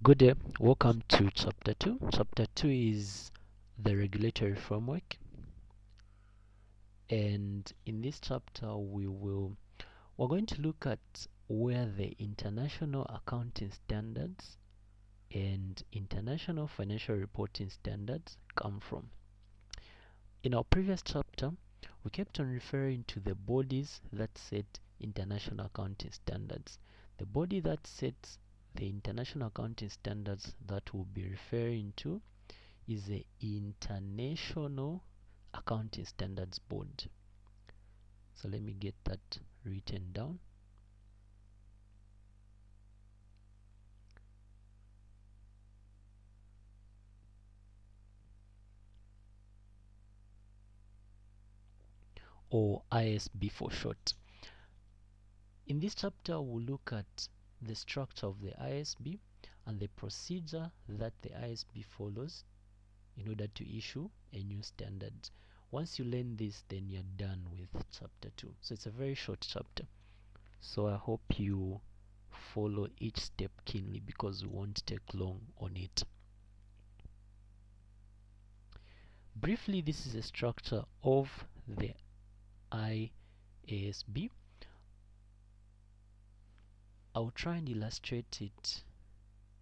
Good day, welcome to chapter 2. Chapter 2 is the regulatory framework, and in this chapter we're going to look at where the international accounting standards and international financial reporting standards come from. In our previous chapter, we kept on referring to the bodies that set international accounting standards. The body that sets the international accounting standards that we'll be referring to is the International Accounting Standards Board. So let me get that written down. Or ISB for short. In this chapter, we'll look at the structure of the ISB and the procedure that the ISB follows in order to issue a new standard. Once you learn this, then you're done with chapter 2. So it's a very short chapter. So I hope you follow each step keenly because we won't take long on it. Briefly, this is a structure of the IASB. I'll try and illustrate it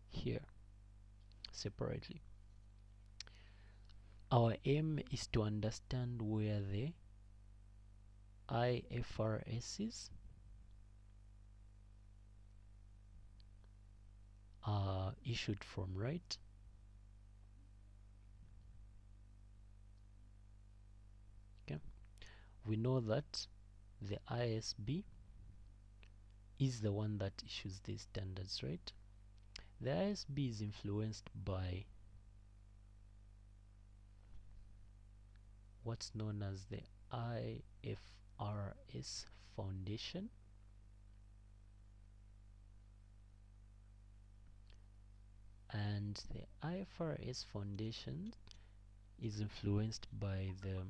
here separately. Our aim is to understand where the IFRSs are issued from, right? Okay. We know that the ISB is the one that issues these standards, right? The ISB is influenced by what's known as the IFRS Foundation, and the IFRS Foundation is influenced by the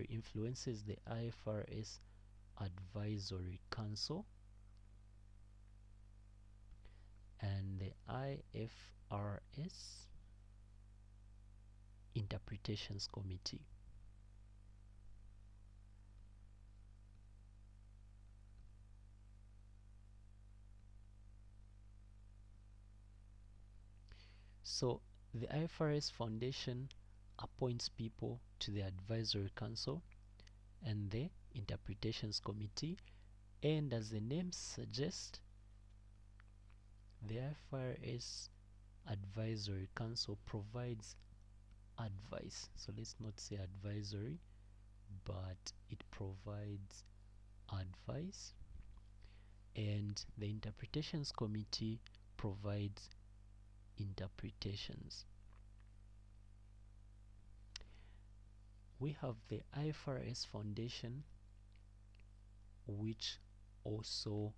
influences the IFRS Advisory Council and the IFRS Interpretations Committee. So the IFRS Foundation appoints people to the Advisory Council and the Interpretations Committee, and as the name suggests, the IFRS Advisory Council provides advice. So let's not say advisory, but it provides advice, and the Interpretations Committee provides interpretations. We have the IFRS Foundation, which also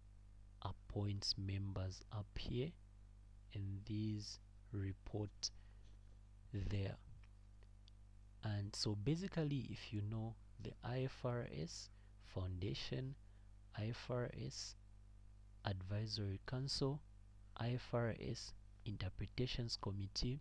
appoints members up here, and these report there. And so basically, if you know the IFRS Foundation, IFRS Advisory Council, IFRS Interpretations Committee,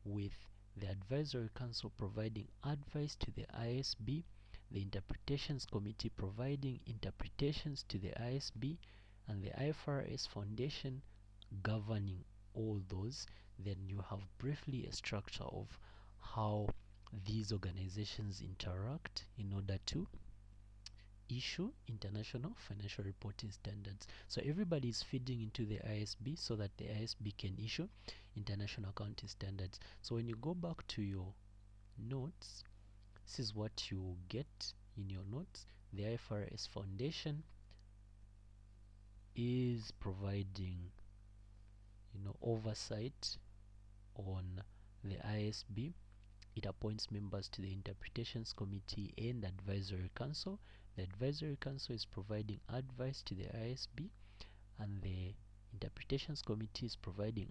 with the Advisory Council providing advice to the ISB, the Interpretations Committee providing interpretations to the ISB, and the IFRS Foundation governing all those, then you have briefly a structure of how these organizations interact in order to issue international financial reporting standards. So everybody is feeding into the ISB so that the ISB can issue international accounting standards. So when you go back to your notes, this is what you get in your notes. The IFRS Foundation is providing oversight on the ISB. It appoints members to the Interpretations Committee and Advisory Council. The Advisory Council is providing advice to the ISB, and the Interpretations Committee is providing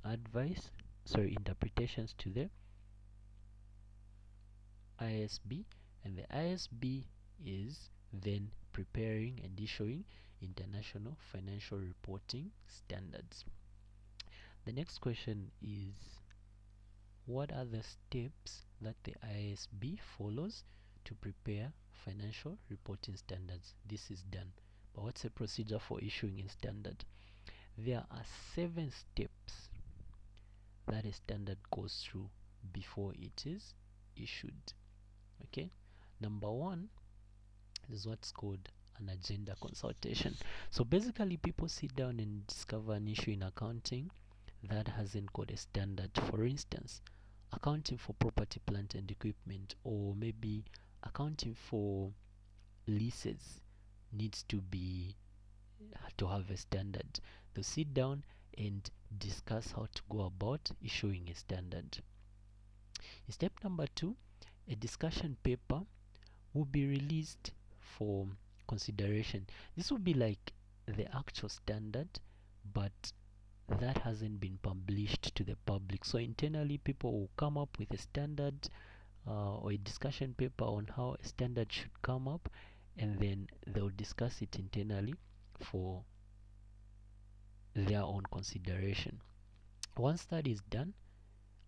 interpretations to the ISB, and the ISB is then preparing and issuing international financial reporting standards. The next question is, what are the steps that the ISB follows to prepare financial reporting standards? This is done. But what's the procedure for issuing a standard? There are 7 steps that a standard goes through before it is issued. Okay, number 1 is what's called an agenda consultation. So basically, people sit down and discover an issue in accounting that hasn't got a standard. For instance, accounting for property, plant and equipment, or maybe accounting for leases needs to have a standard. They sit down and discuss how to go about issuing a standard. In step number 2, a discussion paper will be released for consideration. This will be like the actual standard, but that hasn't been published to the public. So internally, people will come up with a standard or a discussion paper on how a standard should come up, and then they'll discuss it internally for their own consideration. Once that is done,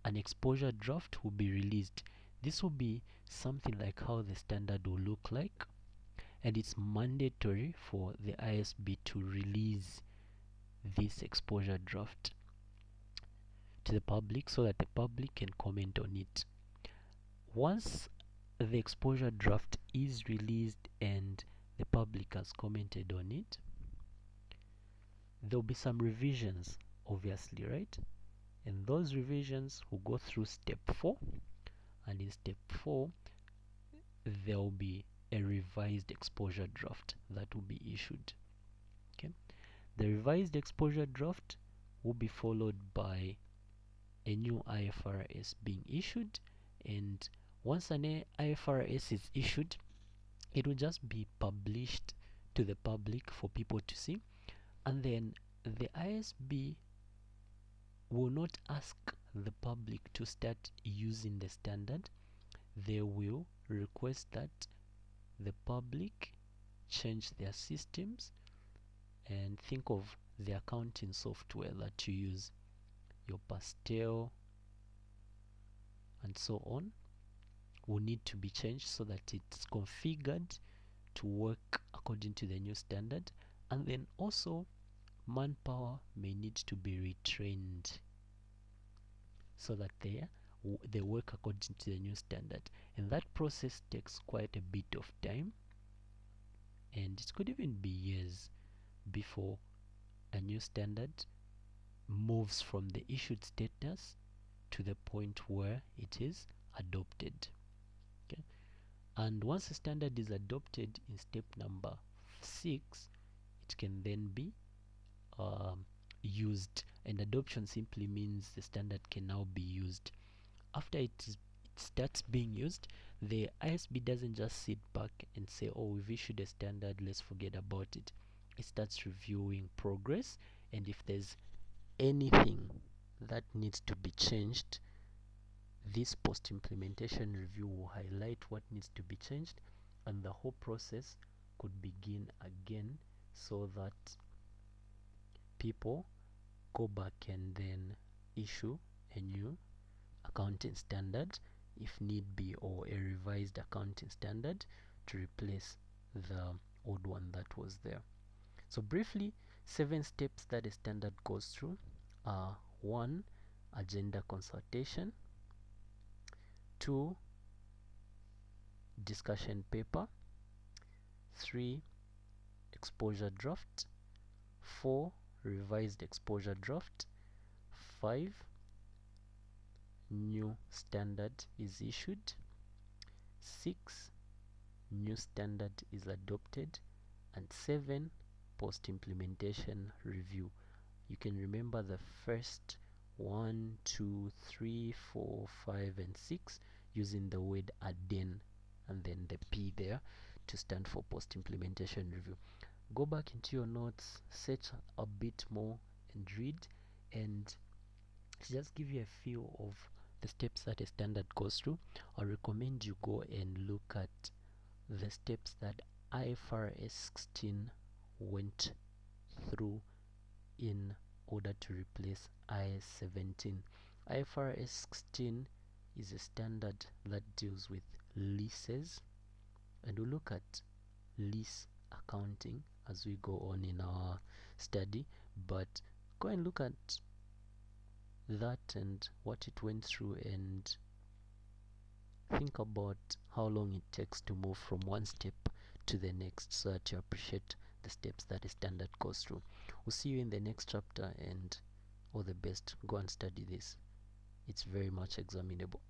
an exposure draft will be released. This will be something like how the standard will look like, and it's mandatory for the ISB to release this exposure draft to the public so that the public can comment on it. Once the exposure draft is released and the public has commented on it, there'll be some revisions, obviously, right? And those revisions will go through step 4, and in step 4 there will be a revised exposure draft that will be issued. Okay, the revised exposure draft will be followed by a new IFRS being issued, and once an IFRS is issued, it will just be published to the public for people to see, and then the ISB will not ask the public to start using the standard. They will request that the public change their systems and think of the accounting software that you use, your Pastel and so on, will need to be changed so that it's configured to work according to the new standard. And then also manpower may need to be retrained so that they work according to the new standard, and that process takes quite a bit of time, and it could even be years before a new standard moves from the issued status to the point where it is adopted. Okay, and once a standard is adopted in step number 6, it can then be used, and adoption simply means the standard can now be used. After it starts being used, the ISB doesn't just sit back and say, oh, we've issued a standard, let's forget about it. It starts reviewing progress, and if there's anything that needs to be changed, this post-implementation review will highlight what needs to be changed, and the whole process could begin again, so that people go back and then issue a new accounting standard if need be, or a revised accounting standard to replace the old one that was there. So briefly, 7 steps that a standard goes through are: 1, agenda consultation; 2, discussion paper; 3, exposure draft; 4, revised exposure draft; 5, new standard is issued; 6, new standard is adopted; and 7, post-implementation review. You can remember the first 1, 2, 3, 4, 5, and 6 using the word ADEN and then the P there to stand for post-implementation review. Go back into your notes, search a bit more and read, and to just give you a feel of the steps that a standard goes through, I recommend you go and look at the steps that IFRS 16 went through in order to replace IAS 17. IFRS 16 is a standard that deals with leases, and we'll look at lease accounting as we go on in our study, but go and look at that and what it went through, and think about how long it takes to move from one step to the next, so that you appreciate the steps that a standard goes through. We'll see you in the next chapter, and all the best. Go and study this. It's very much examinable.